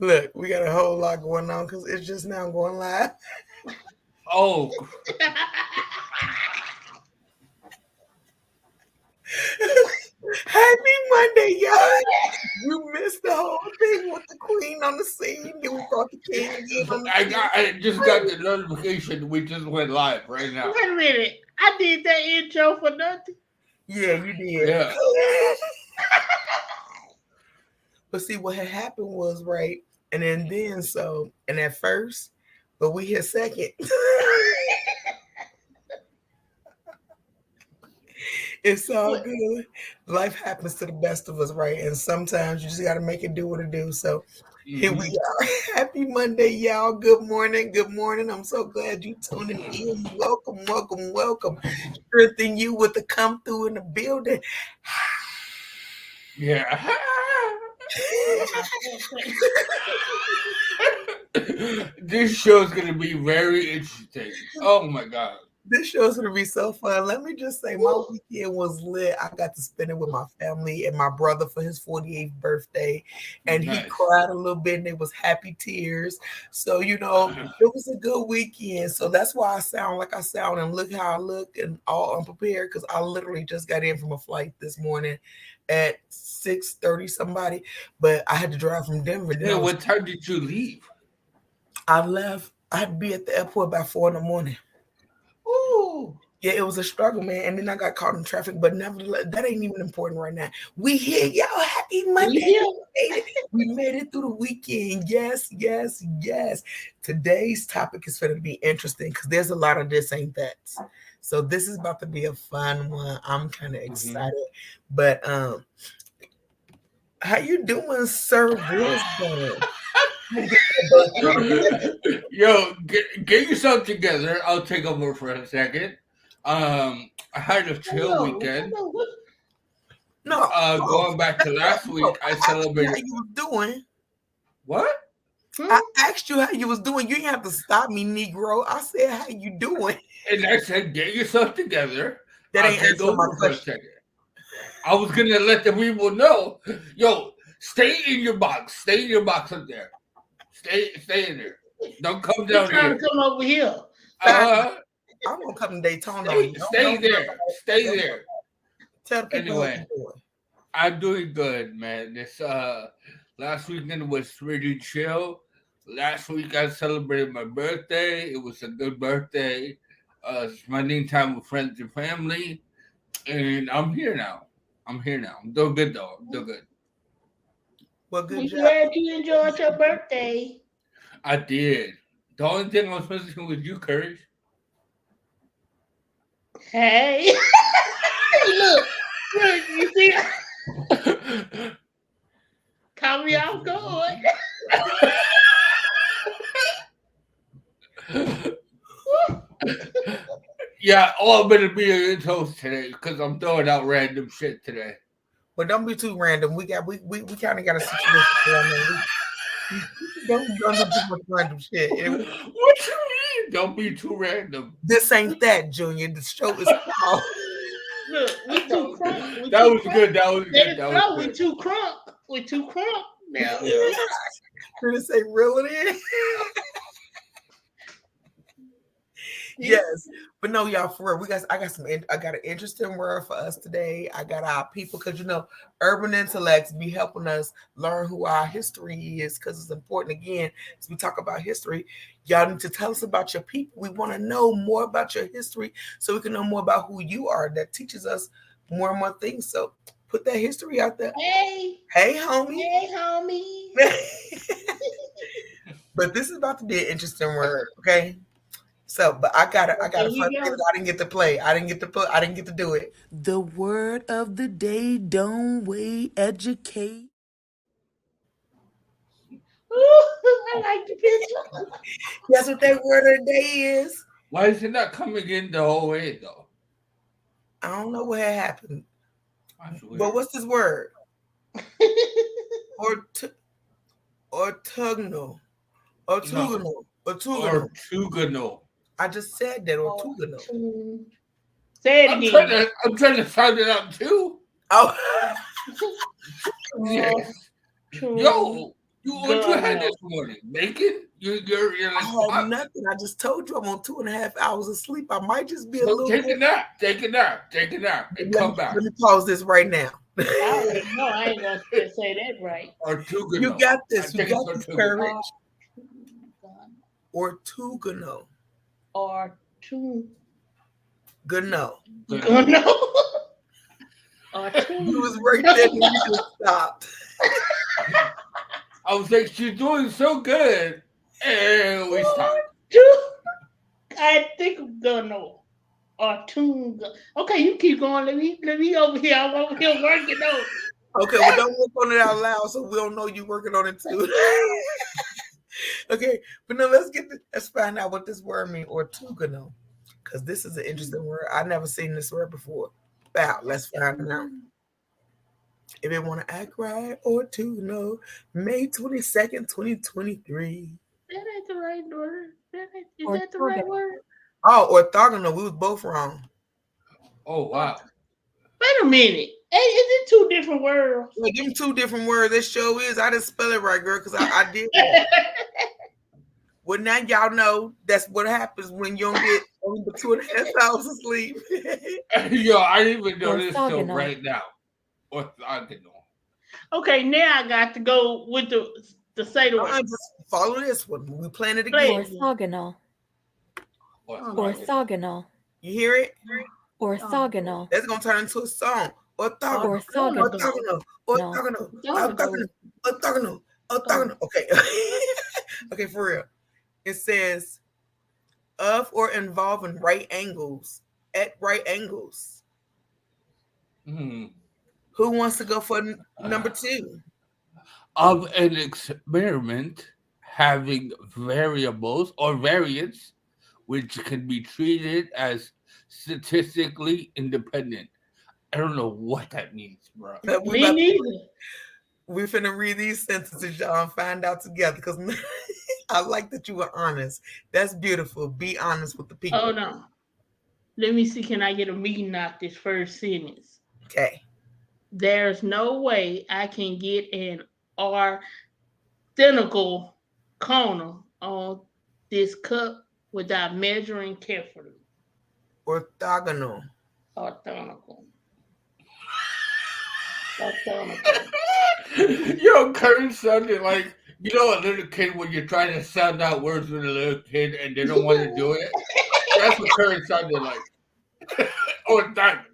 Look, we got a whole lot going on because it's just now going live. Oh, Happy Monday, y'all. You missed the whole thing with the queen on the scene. Then we brought the king in on the scene. I just got the notification. We just went live right now. Wait a minute. I did that intro for nothing. Yeah, you did. Yeah. But see, what had happened was, right, and and at first, but we hit second. It's all good. Life happens to the best of us, right? And sometimes you just got to make it do what it do. So here we are. Happy Monday, y'all. Good morning. Good morning. I'm so glad you tuning in. Welcome, welcome, welcome. Strengthen you with the come through in the building. Yeah. This show is going to be very interesting. Oh my God. This show's gonna be so fun. Let me just say, my weekend was lit. I got to spend it with my family and my brother for his 48th birthday, and he cried a little bit, and it was happy tears. So it was a good weekend. So that's why I sound like I sound, and look how I look, and all unprepared because I literally just got in from a flight this morning at 6:30 somebody, but I had to drive from Denver. Yeah, what time did you leave? I left. I had to be at the airport by 4 in the morning. Ooh. Yeah, it was a struggle, man. And then I got caught in traffic, but nevertheless, that ain't even important right now. We here, y'all. Happy Monday. We made it through the weekend. Yes, yes, yes. Today's topic is going to be interesting because there's a lot of this ain't that. So this is about to be a fun one. I'm kind of excited. But how you doing, Sir Wisdom? Yo, get yourself together. I'll take over for a second. I had a chill weekend. No, going back to last week, I celebrated. How you was doing? What? I asked you how you was doing. You didn't have to stop me, Negro. I said, how you doing? And I said, get yourself together. That ain't answer my question. I was gonna let the people know. Yo, stay in your box. Stay in your box up there. Stay in there. Don't come down here. Trying to come over here. I'm gonna come to Daytona. Stay there. Stay there. Tell people anyway, I'm doing good, man. This last weekend was really chill. Last week I celebrated my birthday. It was a good birthday. Spending time with friends and family, and I'm here now. I'm doing good though. I'm doing good. Well, good job. Glad you enjoyed your birthday. I did. The only thing I was missing was you, Courage. Hey, look, you see, caught me off guard. Yeah, all I'm gonna be your toast today because I'm throwing out random shit today. But don't be too random. We kind of got a situation. Don't do too much random shit. What you mean? Don't be too random. This ain't that, Junior. The show is called. Look, we too crunk. That was good. That was good. No, we too crunk. We too crunk now. You're gonna say reel it in. Yes, but no, y'all, for real, I got an interesting word for us today. I got our people because urban intellects be helping us learn who our history is because it's important. Again, as we talk about history, y'all need to tell us about your people. We want to know more about your history so we can know more about who you are. That teaches us more and more things. So put that history out there. Hey, homie. Hey, homie. But this is about to be an interesting word, okay? So, but I got a fun thing I didn't get to play. I didn't get to do it. The word of the day, don't wait, educate. I like the picture. That's what that word of the day is. Why is it not coming in the whole way though? I don't know what had happened. But what's this word? Ortugonal. Ortugonal. I just said that, ortugonal. Say it again. I'm trying to sound it out too. Oh. Yes. Yo, What you had this morning? Bacon? You're I like had fuck. nothing. I just told you I'm on 2.5 hours of sleep. I might just be a So little take a bit. nap. Take a nap. Take a nap and come back. Let me pause this right now. I already know I ain't gonna say that right. You Ortugano. got I this. You think it's got this ortugano. courage. Ortugano. Ortugano. Gano. Gano. You was right there and you just stopped. I was like, she's doing so good. And we stopped. I think I'm gonna Ortunga. Okay, you keep going. Let me over here. I'm over here working on. Okay, well, don't work on it out loud so we don't know you working on it too. Okay, but no, let's find out what this word means, ortugano, because this is an interesting word. I've never seen this word before. Wow, let's find out. If it want to act right, ortugano, May 22nd, 2023. That ain't the right word. Is that the right word? Oh, orthogonal. We was both wrong. Oh wow. Wait a minute. Hey, is it two different words? Yeah, give them two different words. This show is. I didn't spell it right, girl, because I did that. Well, now y'all know that's what happens when you don't get only 2.5 hours of sleep. Yo, I didn't even know this till right now. Orthogonal. Okay, now I got to go with the say the word. Just follow this one. We plan it again. Orthogonal. Orthogonal. You hear it? Orthogonal. That's gonna turn into a song. Orthogonal. Orthogonal. Orthogonal. Orthogonal. Orthogonal. Orthogonal. Okay. Okay, for real. It says of or involving right angles. At right angles. Hmm. Who wants to go for number 2? Of an experiment having variables or variants which can be treated as statistically independent. I don't know what that means, bro. Me neither. We're finna read these sentences, y'all, and find out together, because I like that you were honest. That's beautiful. Be honest with the people. Oh no. Let me see. Can I get a meeting out this first sentence? Okay. There's no way I can get an identical corner on this cup without measuring carefully. Orthogonal. Orthogonal. Yo, Kurt sounded like, you know, a little kid when you're trying to sound out words with a little kid and they don't want to do it. That's what Kurt sounded like. Orthogonal.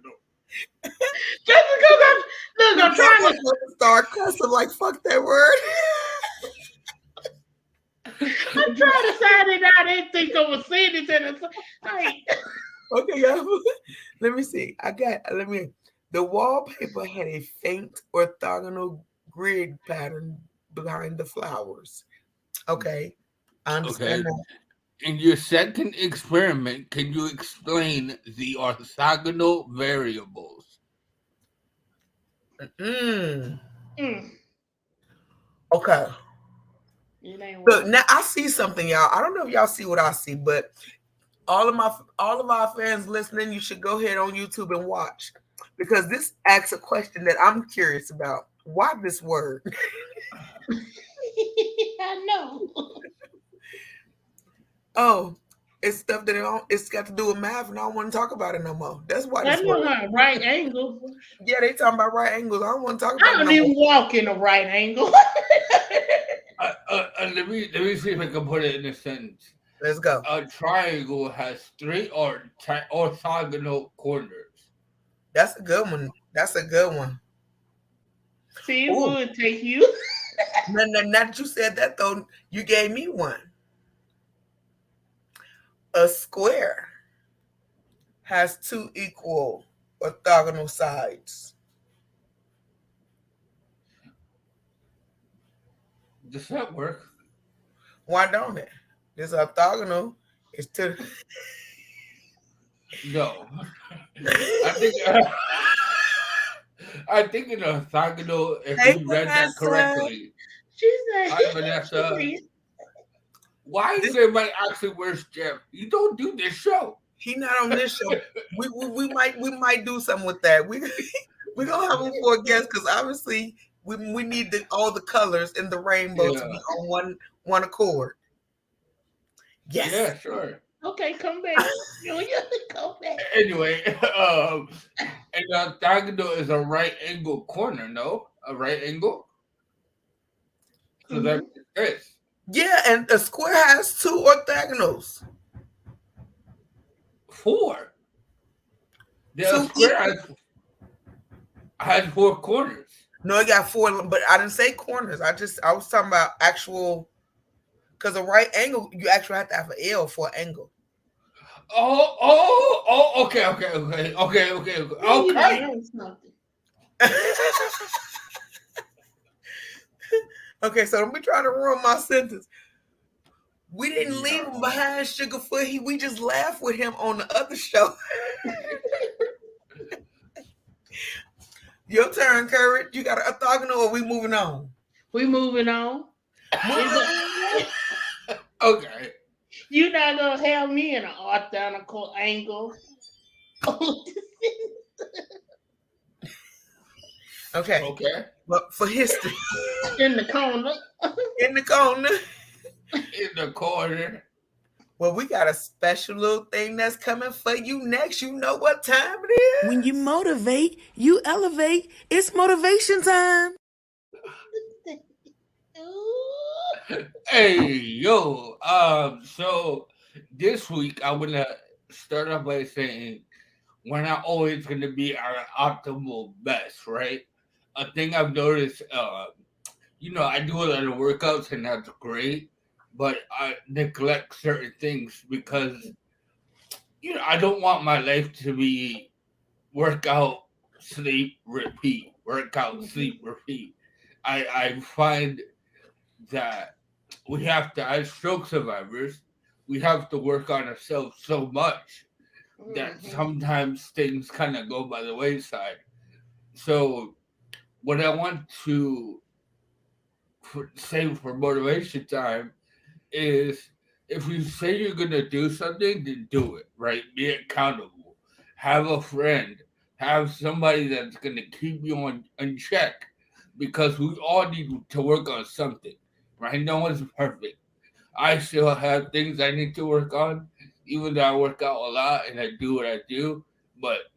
Just because I'm trying to start cussing like fuck that word. I'm trying to sound it out. I didn't think I was saying it. Okay, y'all. Let me see. The wallpaper had a faint orthogonal grid pattern behind the flowers. Okay. I understand that. In your second experiment, can you explain the orthogonal variables? Okay. Look, now I see something, y'all. I don't know if y'all see what I see, but all of our fans listening, you should go ahead on YouTube and watch, because this asks a question that I'm curious about. Why this word? I know. Oh, it's stuff that it's got to do with math, and I don't want to talk about it no more. That's why this word. Right angle. Yeah, they talking about right angles. I don't want to talk about it. I don't even walk in a right angle. Let me see if I can put it in a sentence. Let's go. A triangle has 3 orthogonal corners. That's a good one. See, it would take you. Now that you said that, though, you gave me one. A square has 2 equal orthogonal sides. Does that work? Why don't it? This orthogonal is to. No. I think an orthogonal, if you read that correctly. She said, Hi, Vanessa. Why is everybody actually where's Jeff? You don't do this show. He not on this show. we might do something with that. We're gonna have him for a guest, because obviously we need all the colors in the rainbow to be on one accord. Yes. Yeah, sure. Okay, come back. Come back. Anyway, and diagonal is a right angle corner, no? A right angle? So that makes this. Yeah, and a square has 2 orthogonals. 4. The 2 square has 4 corners. No, it got 4, but I didn't say corners. I was talking about actual, because a right angle, you actually have to have an L for an angle. Okay. Okay, so don't be trying to ruin my sentence. We didn't leave him behind, Sugarfoot. We just laughed with him on the other show. Your turn, Courage. You got an orthogonal, or we moving on? We moving on. Okay. You're not gonna have me in an orthogonal angle. Okay. But for history. In the corner. In the corner. In the corner. Well, we got a special little thing that's coming for you next. You know what time it is? When you motivate, you elevate. It's motivation time. Hey, yo. So this week I want to start off by saying we're not always going to be our optimal best, right? A thing I've noticed, I do a lot of workouts and that's great, but I neglect certain things because, I don't want my life to be workout, sleep, repeat, workout, sleep, repeat. I find that we have to, as stroke survivors, we have to work on ourselves so much that sometimes things kind of go by the wayside. So what I want to say for motivation time is if you say you're going to do something, then do it, right? Be accountable. Have a friend. Have somebody that's going to keep you on check because we all need to work on something, right? No one's perfect. I still have things I need to work on, even though I work out a lot and I do what I do, but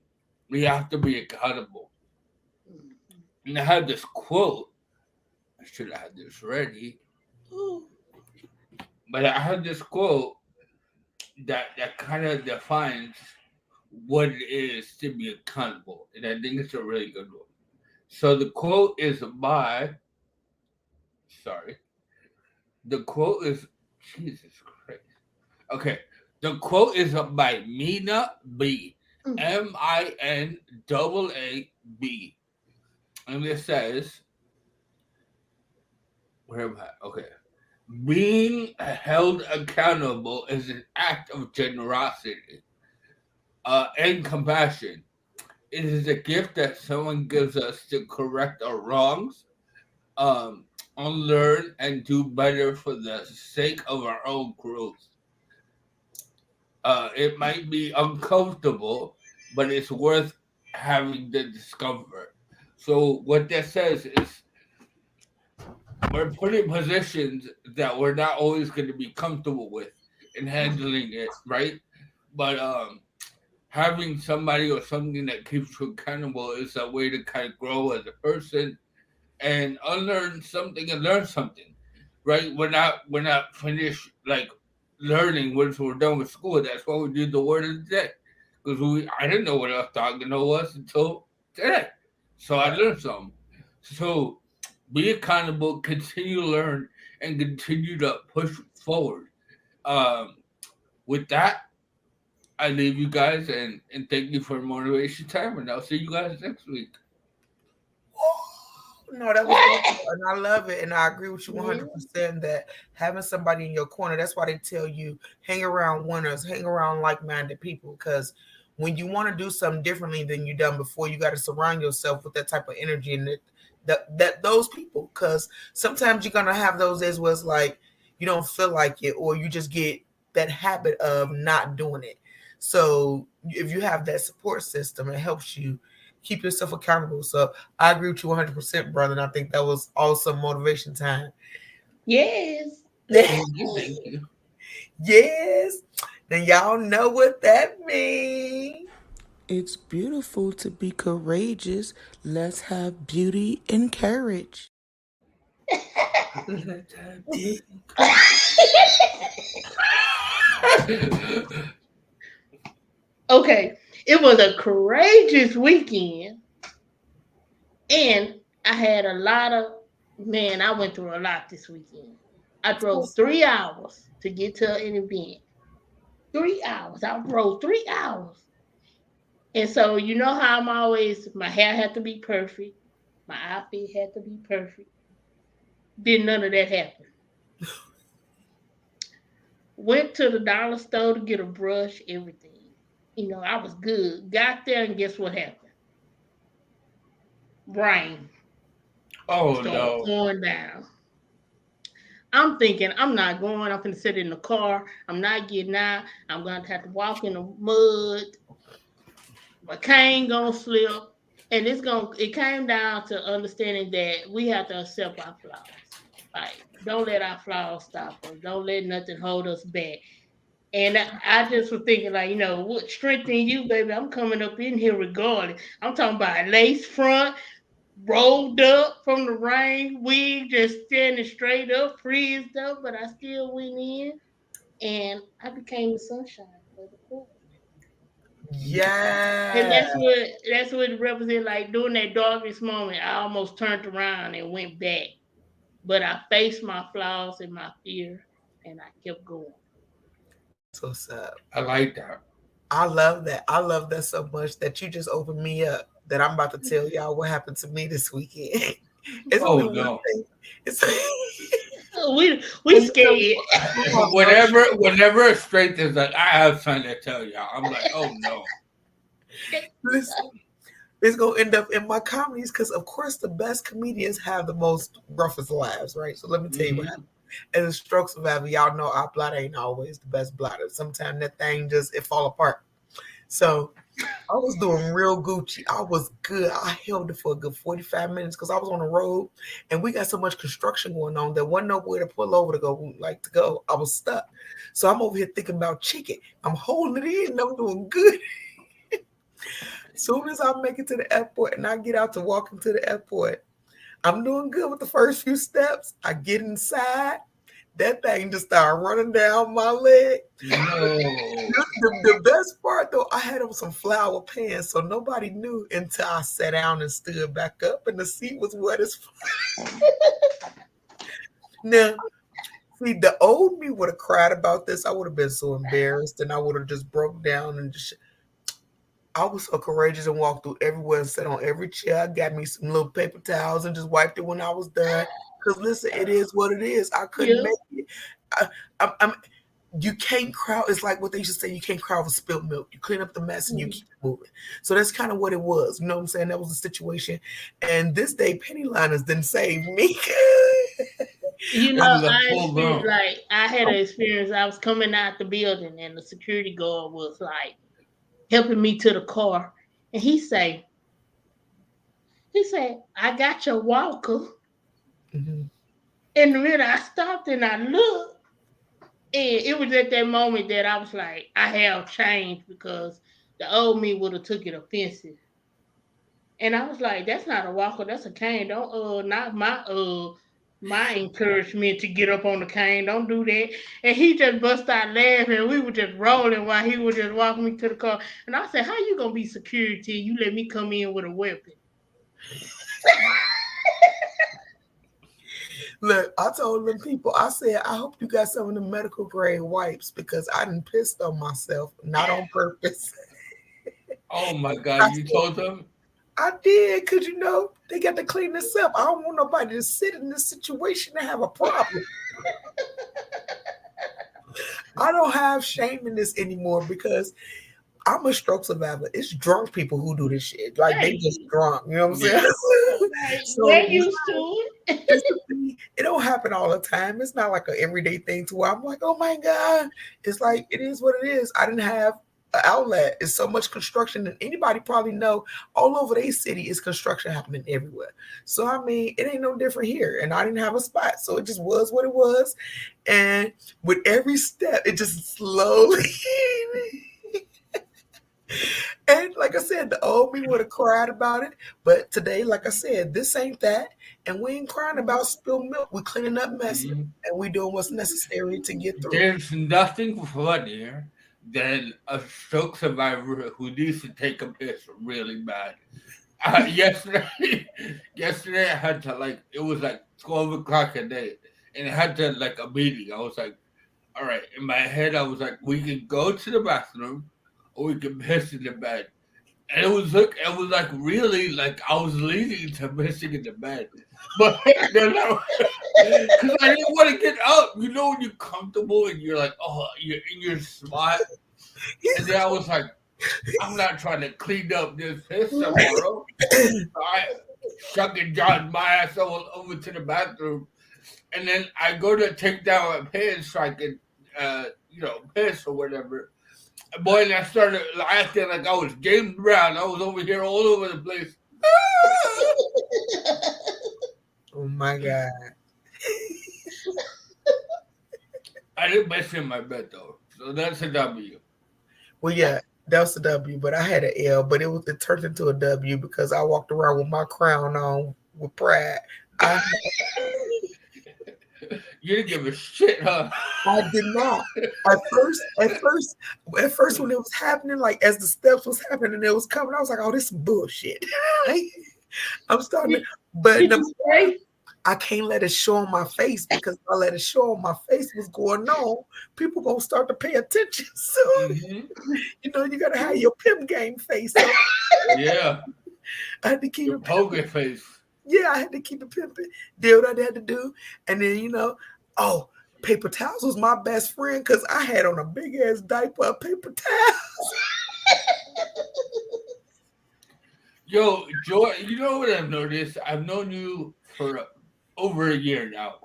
we have to be accountable. And I had this quote. I should have had this ready. But I had this quote that kind of defines what it is to be accountable. And I think it's a really good one. So the quote is the quote is, Jesus Christ. Okay. The quote is by Mina B. MINAAB. And it says, where am I? Okay. Being held accountable is an act of generosity and compassion. It is a gift that someone gives us to correct our wrongs, unlearn, and do better for the sake of our own growth. It might be uncomfortable, but it's worth having the discomfort. So what that says is we're put in positions that we're not always going to be comfortable with in handling it, right? But having somebody or something that keeps you accountable is a way to kind of grow as a person and unlearn something and learn something, right? We're not finished like learning once we're done with school. That's why we do the word of the day because I didn't know what orthogonal was until today, so I learned something. So be accountable, continue to learn, and continue to push forward. With that, I leave you guys and thank you for motivation time, and I'll see you guys next week. No, that was wonderful, and I love it, and I agree with you 100% that having somebody in your corner, that's why they tell you hang around winners, hang around like-minded people, because when you want to do something differently than you done before, you got to surround yourself with that type of energy and that those people, because sometimes you're gonna have those days where it's like you don't feel like it, or you just get that habit of not doing it. So if you have that support system, it helps you keep yourself accountable. So I agree with you 100%, brother. And I think that was awesome motivation time. Yes. Thank you, thank you. Yes. Then y'all know what that means. It's beautiful to be courageous. Let's have beauty and courage. Let's have beauty. Okay, it was a courageous weekend, and I had a lot of man. I went through a lot this weekend. I drove 3 hours to get to an event. 3 hours. I drove 3 hours, and so you know how I'm always. My hair had to be perfect. My outfit had to be perfect. Did none of that happen. Went to the dollar store to get a brush, everything. I was good. Got there, and guess what happened? Rain Oh started no. pouring down. I'm thinking, I'm not going. I'm going to sit in the car. I'm not getting out. I'm going to have to walk in the mud. My cane going to slip. And it came down to understanding that we have to accept our flaws. Like, don't let our flaws stop us. Don't let nothing hold us back. And I just was thinking, like, what strengthen you, baby? I'm coming up in here regardless. I'm talking about a lace front, rolled up from the rain, wig just standing straight up, frizzed up, but I still went in and I became the sunshine for the court. And Yeah. that's what it represents. Like during that darkest moment, I almost turned around and went back. But I faced my flaws and my fear and I kept going. That's what's up. I like that. I love that. I love that so much that you just opened me up that I'm about to tell y'all what happened to me this weekend. It's only Oh one no. thing. It's We and you know, scared. oh, no, Whenever strength is like, I have something to tell y'all. I'm like, oh no. listen, it's gonna end up in my comedies because of course the best comedians have the most roughest lives, right? So let me tell you what happened. As a stroke survivor, y'all know our bladder ain't always the best bladder. Sometimes that thing just it fall apart. So I was doing real Gucci. I was good. I held it for a good 45 minutes because I was on the road and we got so much construction going on that wasn't nowhere to pull over to go. I was stuck. So I'm over here thinking about chicken. I'm holding it in and I'm doing good. Soon as I make it to the airport and I get out to walk into the airport, I'm doing good with the first few steps. I get inside. That thing just started running down my leg. No. The best part though, I had on some flower pants, so nobody knew until I sat down and stood back up, and the seat was wet as fuck. Now, see, the old me would have cried about this. I would have been so embarrassed, and I would have just broke down and just. I was so courageous and walked through everywhere and sat on every chair. I got me some little paper towels and just wiped it when I was done. Because listen, it is what it is. I couldn't Yeah. make it. I'm you can't crowd. It's like what they used to say. You can't crowd with spilled milk. You clean up the mess and you keep it moving. So that's kind of what it was. You know what I'm saying? That was the situation. And this day, penny liners didn't save me. You It know, was a I full experienced grown. like I had an experience. I was coming out the building and the security guard was like helping me to the car, and he said, "I got your walker." Mhm. And the minute I stopped and I looked, and it was at that moment that I was like, I have changed because the old me would have took it offensive. And I was like, that's not a walker, that's a cane. Don't not my encouragement to get up on the cane. Don't do that. And he just bust out laughing. We were just rolling while he was just walking me to the car. And I said, how you gonna be security? You let me come in with a weapon. Look, I told them people, I said, I hope you got some of the medical grade wipes because I done pissed on myself, not on purpose. Oh my God, you told them? I did, because they got to clean this up. I don't want nobody to sit in this situation and have a problem. I don't have shame in this anymore because I'm a stroke survivor. It's drunk people who do this shit. Like they just Hey, drunk. You know what I'm Yeah. saying? like, So they're used to it. it don't happen all the time. It's not like an everyday thing to where I'm like, oh my God. It's like it is what it is. I didn't have outlet. It's so much construction, and anybody probably know all over their city is construction happening everywhere. So I mean, it ain't no different here. And I didn't have a spot, so it just was what it was. And with every step, it just slowly. And like I said, the old me would have cried about it. But today, like I said, this ain't that. And we ain't crying about spilled milk. We're cleaning up messes and we doing what's necessary to get through. There's nothing funnier than a stroke survivor who needs to take a piss really bad. Yesterday I had to it was like 12 o'clock a day, and I had to a meeting. I was like, all right, in my head I was like, we can go to the bathroom or we can piss in the bed. And it was really I was leaning to pissing in the bed. But because I didn't want to get up. You know when you're comfortable and you're like, oh, you're in your spot. And then I was like, I'm not trying to clean up this piss tomorrow. I shucking John my ass over to the bathroom. And then I go to take down my pants so I can piss or whatever. Boy, and I started acting like I was James Brown. I was over here all over the place. Oh my God. I didn't mess in my bed though. So that's a W. Well, yeah, that was a W, but I had an L, but it turned into a W because I walked around with my crown on with pride. You didn't give a shit, huh? I did not. At first, when it was happening, as the steps was happening and it was coming, I was like, "Oh, this is bullshit." I'm starting to, but I can't let it show on my face because if I let it show on my face what's going on, people gonna start to pay attention. So you gotta have your pimp game face. So yeah, I had to keep your poker face. Yeah, I had to keep it pimping. Did what I had to do, and then paper towels was my best friend because I had on a big ass diaper of paper towels. Yo, Joy, you know what I've noticed? I've known you for over a year now,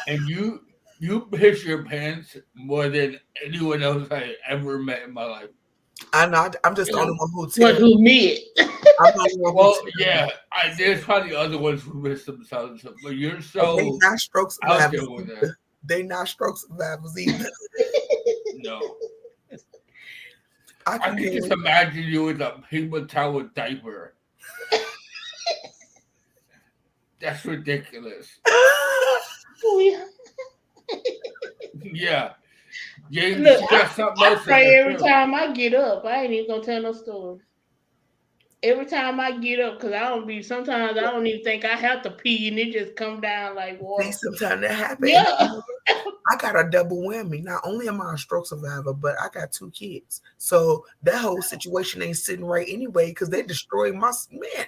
and you piss your pants more than anyone else I ever met in my life. I know. I'm just the only one who tells. Who me? Well, yeah. There's probably other ones who miss themselves, but you're so they not stroke out there with that. They not stroke survivors either. No. I can just imagine you with a paper towel diaper. That's ridiculous. Yeah. James, look, I pray every time I get up. I ain't even gonna tell no story. Every time I get up, because sometimes I don't even think I have to pee, and it just come down like water. Sometimes that happens. Yeah. I got a double whammy. Not only am I a stroke survivor, but I got 2 kids. So that whole situation ain't sitting right anyway because they destroyed my man.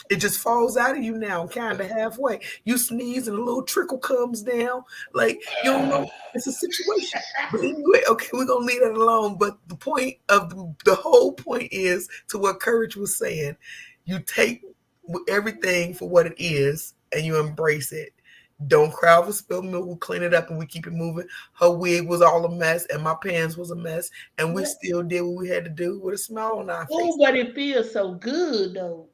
It just falls out of you now, kind of halfway. You sneeze and a little trickle comes down. You don't know. It's a situation. But anyway, okay, we're going to leave that alone. But the point of the whole point is to what Courage was saying. You take everything for what it is and you embrace it. Don't cry over spilled milk. We clean it up and we keep it moving. Her wig was all a mess and my pants was a mess. And we still did what we had to do with a smile on our face. Oh, but it feels so good, though.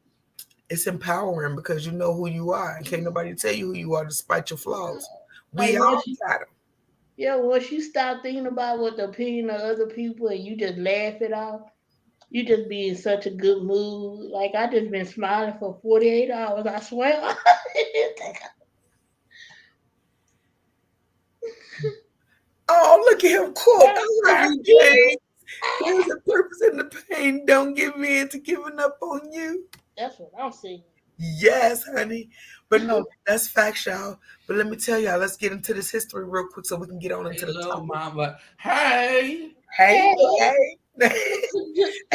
It's empowering because you know who you are and can't nobody tell you who you are despite your flaws. We all got them. Yeah, once you stop thinking about what the opinion of other people and you just laugh it off, you just be in such a good mood. I just been smiling for 48 hours, I swear. Oh, look at him quote. I love you, James. There's a purpose in the pain. Don't give in to giving up on you. That's what I'm saying. Yes, honey. But no, that's facts, y'all. But let me tell y'all, let's get into this history real quick so we can get on into the topic. Mama. Hey. We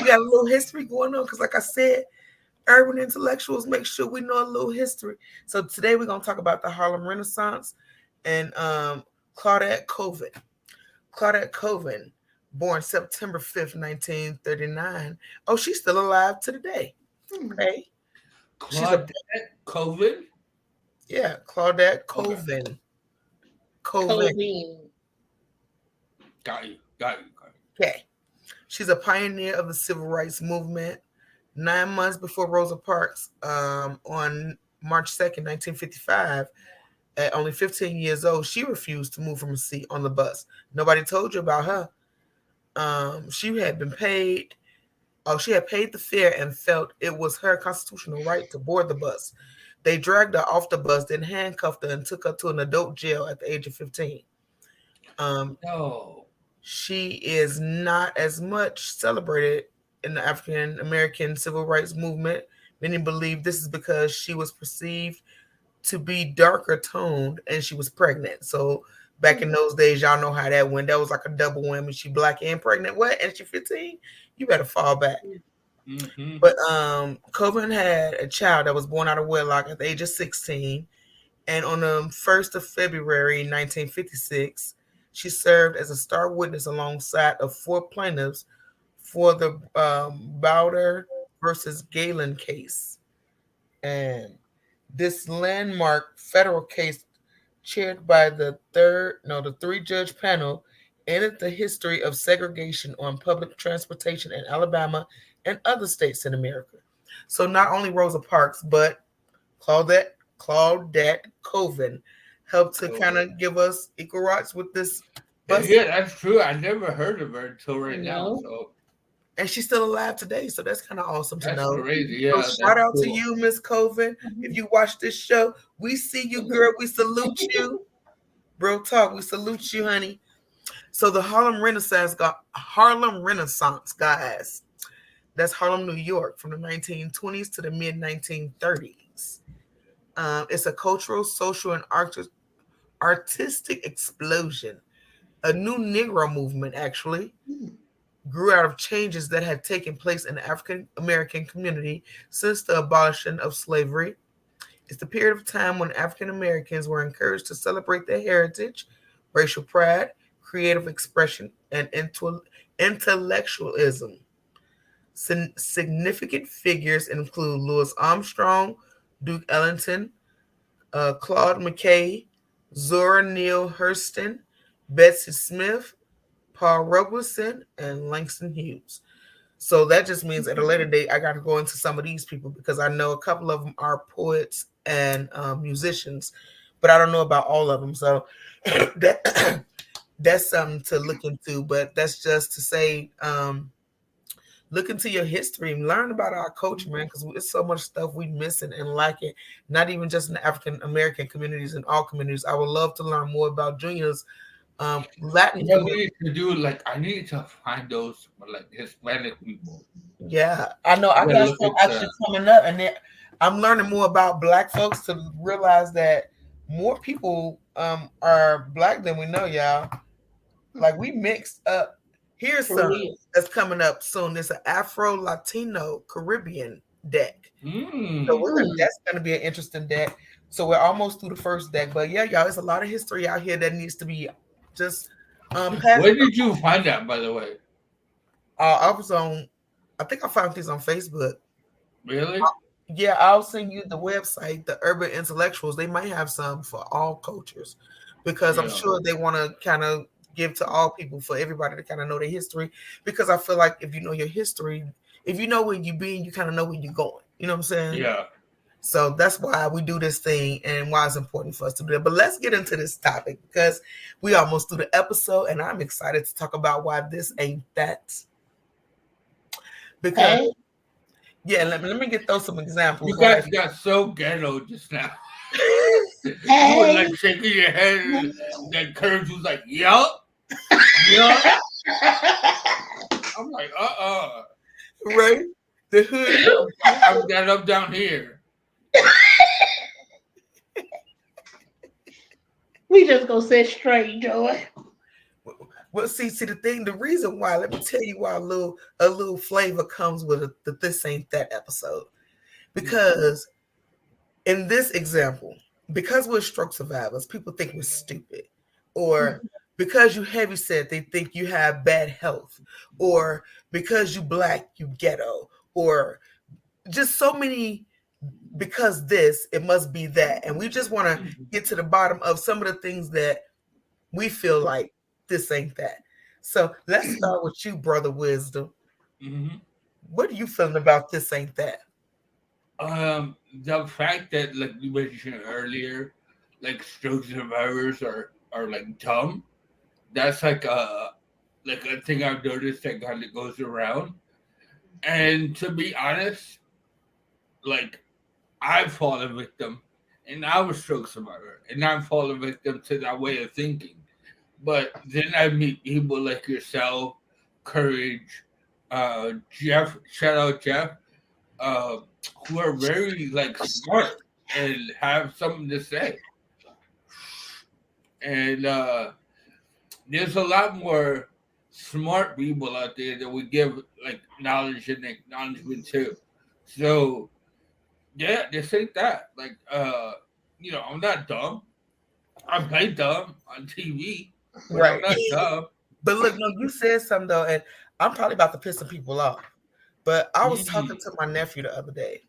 got a little history going on because, like I said, urban intellectuals make sure we know a little history. So today we're going to talk about the Harlem Renaissance and Claudette Colvin. Claudette Colvin, born September 5th, 1939. Oh, she's still alive to the day. Okay. Claudette Colvin? Yeah, Claudette Colvin. Colvin. Got you. Okay. She's a pioneer of the civil rights movement. 9 months before Rosa Parks, on March 2nd, 1955, at only 15 years old, she refused to move from a seat on the bus. Nobody told you about her. She had been paid. Oh, she had paid the fare and felt it was her constitutional right to board the bus. They dragged her off the bus, then handcuffed her and took her to an adult jail at the age of 15. Um, No. she is not as much celebrated in the African American civil rights movement. Many believe this is because she was perceived to be darker toned and she was pregnant. So back in those days, y'all know how that went. That was like a double whammy. She black and pregnant. What? And she 15? You better fall back. Mm-hmm. But Coven had a child that was born out of wedlock at the age of 16. And on the 1st of February 1956, she served as a star witness alongside of four plaintiffs for the Bowder versus Galen case. And this landmark federal case, chaired by the three-judge panel, ended the history of segregation on public transportation in Alabama and other states in America. So not only Rosa Parks, but Claudette Coven helped to kind of give us equal rights with this bus. Yeah, that's true. I never heard of her until right now. No. So And she's still alive today, so that's kind of awesome to that's know. crazy. So Yeah, shout that's out to cool. you, Miss Coven. If you watch this show, we see you, girl. We salute you. Real talk, we salute you, honey. So the Harlem Renaissance, guys. That's Harlem, New York, from the 1920s to the mid 1930s. It's a cultural, social, and artistic explosion. A new Negro movement actually grew out of changes that had taken place in the African American community since the abolition of slavery. It's the period of time when African Americans were encouraged to celebrate their heritage, racial pride, creative expression, and intellectualism. Significant figures include Louis Armstrong, Duke Ellington, Claude McKay, Zora Neale Hurston, Betsy Smith, Paul Robeson, and Langston Hughes. So that just means at a later date, I got to go into some of these people because I know a couple of them are poets and musicians, but I don't know about all of them. So that that's something to look into. But that's just to say, look into your history and learn about our culture, man, because there's so much stuff we missing and lacking. Not even just in the African American communities, in all communities. I would love to learn more about Junior's Latin What we community. need to do, like, I need to find those like Hispanic people. Yeah, I know. I I gotta got look some into. actually coming up, and then I'm learning more about Black folks to realize that more people are Black than we know, y'all. Like we mixed up. Here's For some real. that's coming up soon. There's an Afro Latino Caribbean deck. So Mm. that's gonna be an interesting deck. So we're almost through the first deck, but yeah, y'all, there's a lot of history out here that needs to be just passed. Where did you find that, by the way? I was on. I think I found these on Facebook. Really? Yeah, I'll send you the website, the Urban Intellectuals. They might have some for all cultures because I'm Yeah. sure they want to kind of give to all people for everybody to kind of know their history. Because I feel like if you know your history, if you know where you've been, you kind of know where you're going. You know what I'm saying? Yeah. So that's why we do this thing and why it's important for us to do it. But let's get into this topic because we almost through the episode and I'm excited to talk about why this ain't that. Because, Hey. yeah, let me get those some examples. You Why guys got so ghetto just now. You were Hey. like shaking your head, and then Curtis was like, "Yup, yup." I'm like, right? The hood. I've got up down here. We just gonna sit straight, Joy. Well, see, the reason why. Let me tell you why a little flavor comes with the this ain't that episode. Because in this example, because we're stroke survivors, people think we're stupid, or because you heavy set, they think you have bad health, or because you Black, you ghetto, or just so many. Because this, it must be that, and we just want to get to the bottom of some of the things that we feel like this ain't that. So let's start with you, brother Wisdom. Mm-hmm. What are you feeling about this? Ain't that The fact that, like you mentioned earlier, like stroke survivors are like dumb. That's like a thing I've noticed that kind of goes around. And to be honest, like I've fallen victim, and I'm a stroke survivor, and I've fallen victim to that way of thinking. But then I meet people like yourself, Courage, Jeff, shout out Jeff, uh, who are very like smart and have something to say. And there's a lot more smart people out there that we give like knowledge and acknowledgement to. So yeah, just ain't that. Like I'm not dumb. I play dumb on TV, but I'm right? not dumb. But look, no, you said something though, and I'm probably about to piss some people off. But I was talking Mm, to my nephew the other day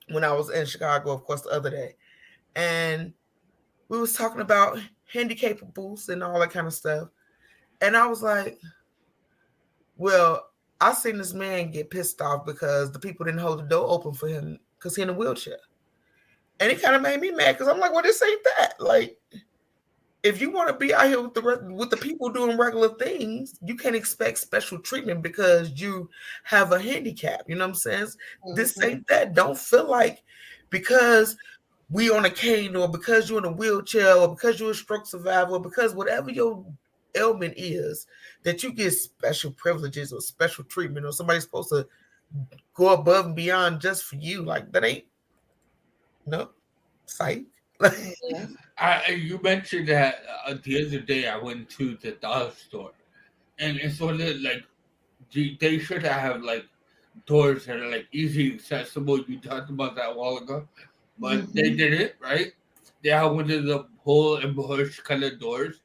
when I was in Chicago, of course, the other day, and we was talking about handicapables and all that kind of stuff. And I was like, well, I seen this man get pissed off because the people didn't hold the door open for him because he in a wheelchair. And it kind of made me mad because I'm like, well, this ain't that. Like, if you want to be out here with the people doing regular things, you can't expect special treatment because you have a handicap. You know what I'm saying? This ain't that. Don't feel like because we on a cane or because you're in a wheelchair or because you're a stroke survivor or because whatever your ailment is that you get special privileges or special treatment or somebody's supposed to go above and beyond just for you. Like that ain't no psych. you mentioned that the other day I went to the dollar store, and it's sort of like they should have like doors that are like easy accessible. You talked about that a while ago, but they did it right. They had one of the pull and push kind of doors,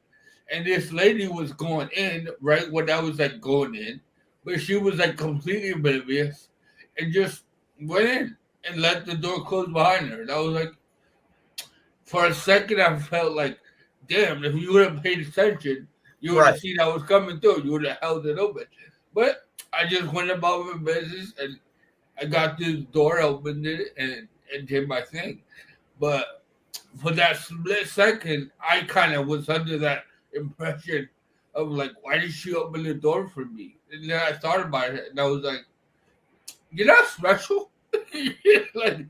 and this lady was going in right when I was like going in, but she was like completely oblivious and just went in and let the door close behind her. And I was like, for a second, I felt like, damn, if you would have paid attention, you would have Right. seen I was coming through. You would have held it open. But I just went about my business and I got the door, opened it, and did my thing. But for that split second, I kind of was under that impression of like, why did she open the door for me? And then I thought about it, and I was like, you're not special. Like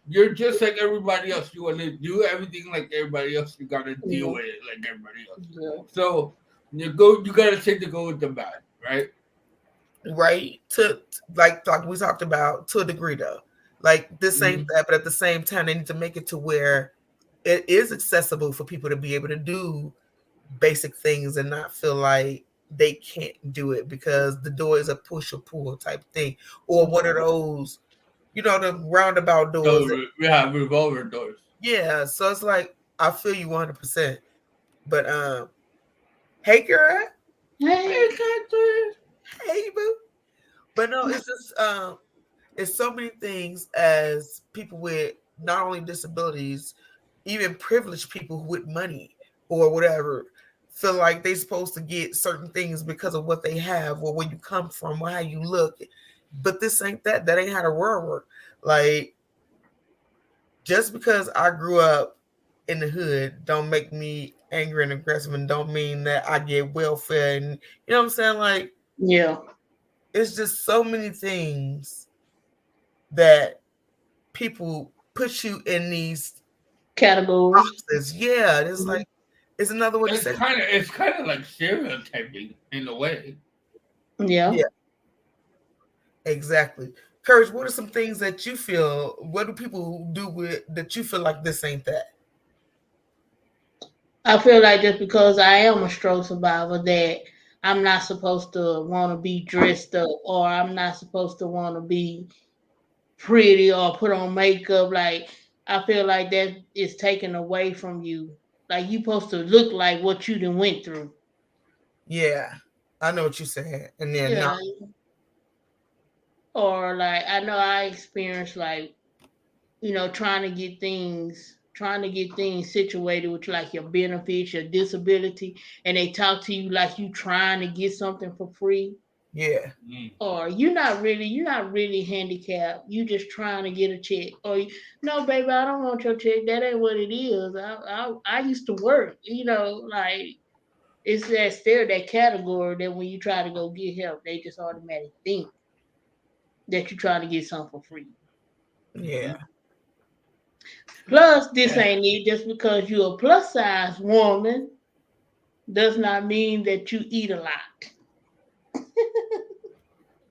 you're just like everybody else. You want to do everything like everybody else. You gotta deal with it like everybody else. So you gotta take the good with the bad, right? Right, to like we talked about, to a degree though, like this ain't Mhm. that, but at the same time they need to make it to where it is accessible for people to be able to do basic things and not feel like they can't do it because the door is a push or pull type thing, or one of those, the roundabout doors. So we have revolver doors. Yeah, so it's like I feel you 100%. But hey girl, Hey. hey boo. But no, it's just it's so many things as people with not only disabilities, even privileged people with money or whatever feel like they're supposed to get certain things because of what they have or where you come from or how you look. But this ain't that. That ain't how the world works. Like just because I grew up in the hood don't make me angry and aggressive and don't mean that I get welfare and you know what I'm saying? Like Yeah. it's just so many things that people put you in these Categories. boxes. Yeah, it's like it's another way to say It's kind of like stereotyping in a way. Yeah. yeah, exactly. Courage, what are some things that you feel? What do people do with that you feel like this ain't that? I feel like just because I am a stroke survivor that I'm not supposed to want to be dressed up or I'm not supposed to want to be pretty or put on makeup. Like I feel like that is taken away from you. Like you supposed to look like what you done went through. Yeah, I know what you're saying. And then no, Yeah. Or like I know I experienced like, trying to get things trying to get things situated with like your benefits, your disability, and they talk to you like you trying to get something for free. Yeah. Or you're not really handicapped. You just trying to get a check. Or no, baby, I don't want your check. That ain't what it is. I used to work. Like it's that category that when you try to go get help, they just automatically think that you're trying to get something for free. Yeah. Plus, this ain't it. Just because you're a plus size woman does not mean that you eat a lot.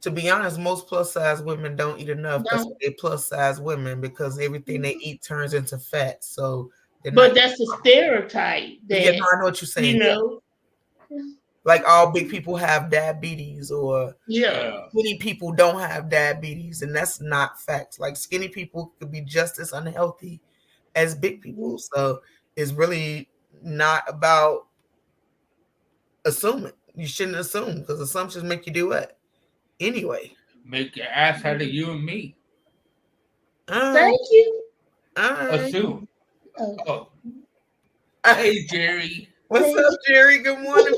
To be honest, most plus size women don't eat enough. That's why No. they plus size women, because everything they eat turns into fat. So they're not. But that's a stereotype Yeah, no, that, I know what you're saying. you know, Like all big people have diabetes, or yeah. skinny people don't have diabetes, and that's not facts. Like skinny people could be just as unhealthy as big people. So it's really not about assuming. You shouldn't assume, because assumptions make you do what? Anyway. Make your ass out of you and me. Thank you. All right. Assume. Oh. Hey, Jerry. What's up, Jerry? Good morning.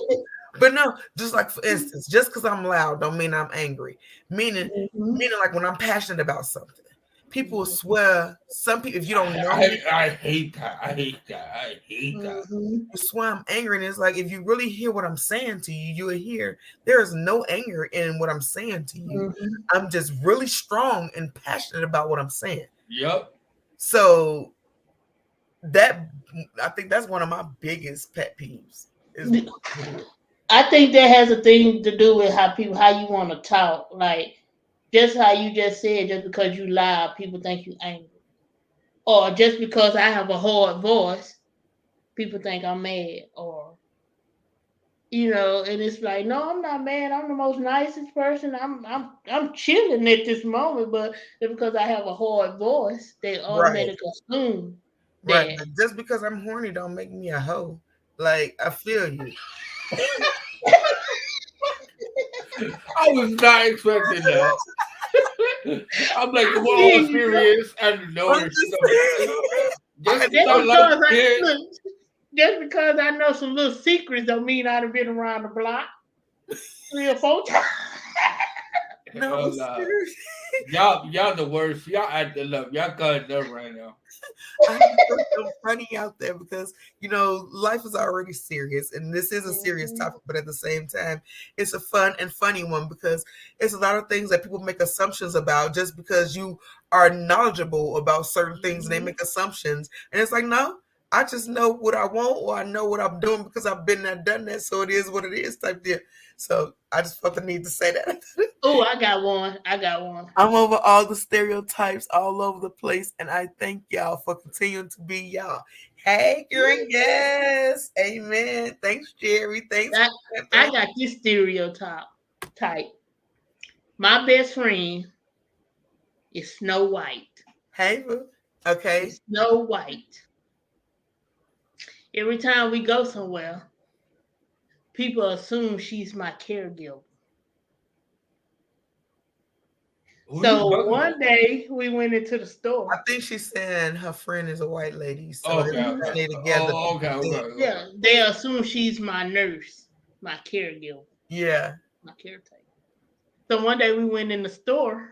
But no, just like for instance, just because I'm loud don't mean I'm angry. Meaning like when I'm passionate about something, people will swear. Some people, if you don't know me, I hate that. I hate that. You swear I'm angry, and it's like if you really hear what I'm saying to you, you will hear there is no anger in what I'm saying to you. I'm just really strong and passionate about what I'm saying. Yep. So that, I think that's one of my biggest pet peeves. I think that has a thing to do with how you want to talk. Like just how you just said, just because you loud, people think you angry. Or just because I have a hard voice, people think I'm mad. Or and it's like, no, I'm not mad. I'm the most nicest person. I'm chilling at this moment, but because I have a hard voice, they automatically assume that. Right. But just because I'm horny don't make me a hoe. Like, I feel you. I was not expecting that. I'm like, we're all serious and notice. Just because I know some little secrets don't mean I've been around the block 3 or 4 times. No, y'all the worst. Y'all acting up. Y'all got up right now. I think so funny out there because life is already serious, and this is a serious topic, but at the same time, it's a fun and funny one because it's a lot of things that people make assumptions about just because you are knowledgeable about certain things, and they make assumptions, and it's like, no, I just know what I want, or I know what I'm doing because I've been there, done that, so it is what it is type deal. So I just felt the need to say that. Oh, I got one. I'm over all the stereotypes all over the place, and I thank y'all for continuing to be y'all. Hey, girl, yes, amen. Thanks, Jerry. Thanks. I got this stereotype. My best friend is Snow White. Hey, okay. It's Snow White. Every time we go somewhere, people assume she's my caregiver. So one day we went into the store. I think she's saying her friend is a white lady. So okay. Together. Yeah, they assume she's my nurse, my caregiver. Yeah. My caretaker. So one day we went in the store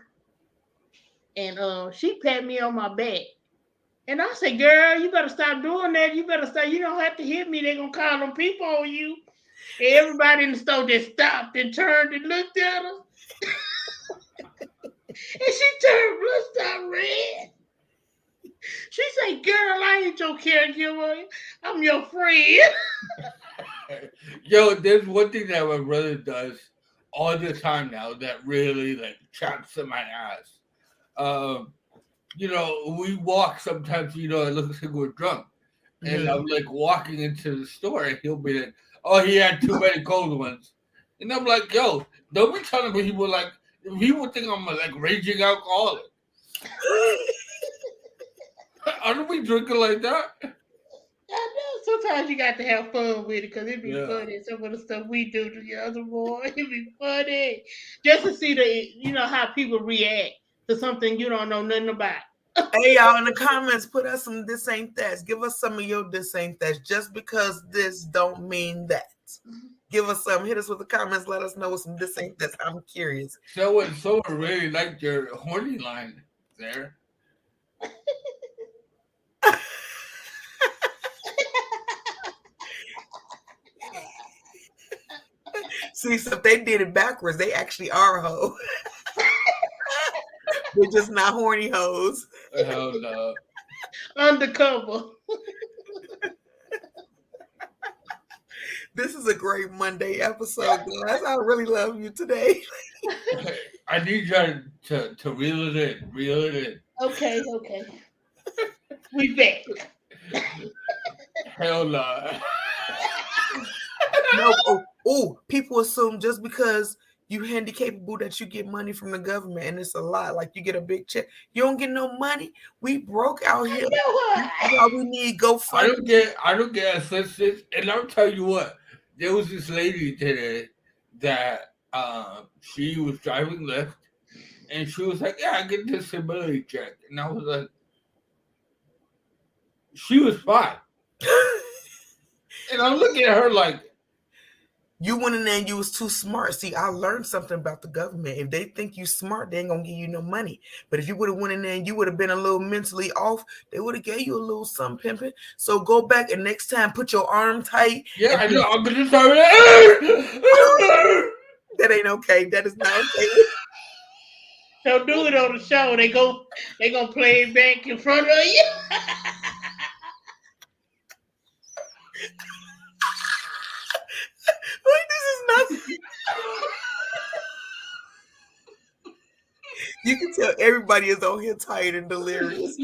and she pat me on my back. And I said, girl, you better stop doing that. You better stop. You don't have to hit me. They're going to call them people on you. And everybody in the store just stopped and turned and looked at her. And she turned blue, stopped red. She said, girl, I ain't your caregiver. I'm your friend. Yo, there's one thing that my brother does all the time now that really chops in my ass. We walk sometimes, it looks like we're drunk. And I'm walking into the store and he'll be like, oh, he had too many cold ones. And I'm like, yo, don't be telling people people think I'm raging alcoholic. Aren't we drinking like that? I know. Sometimes you got to have fun with it because it be funny. Some of the stuff we do to the other boy, it be funny. Just to see how people react to something you don't know nothing about. Hey, y'all, in the comments, put us some this ain't that. Give us some of your this ain't that. Just because this don't mean that. Give us some. Hit us with the comments. Let us know what some this ain't that. I'm curious. Someone really liked your horny line there. See, so if they did it backwards, they actually are hoes. We're just not horny hoes. Hell no. Undercover. This is a great Monday episode, guys. I really love you today. I need you to reel it in. Reel it in. Okay. We back. Hell no. No, people assume just because you handicapable that you get money from the government, and it's a lot. Like you get a big check, you don't get no money. We broke out here. All we need GoFundMe. I don't get assistance, and I'll tell you what. There was this lady today that she was driving Lyft, and she was like, "Yeah, I get a disability check," and I was like, "She was fine," and I'm looking at her like. You went in there and you was too smart. See, I learned something about the government. If they think you smart, they ain't gonna give you no money. But if you would have went in there and you would have been a little mentally off, they would have gave you a little something pimping. So go back and next time put your arm tight. Yeah, I know. I'm gonna start that ain't okay. That is not okay. Don't do it on the show. They gonna play it back in front of you. Like, this is not. You can tell everybody is on here tired and delirious.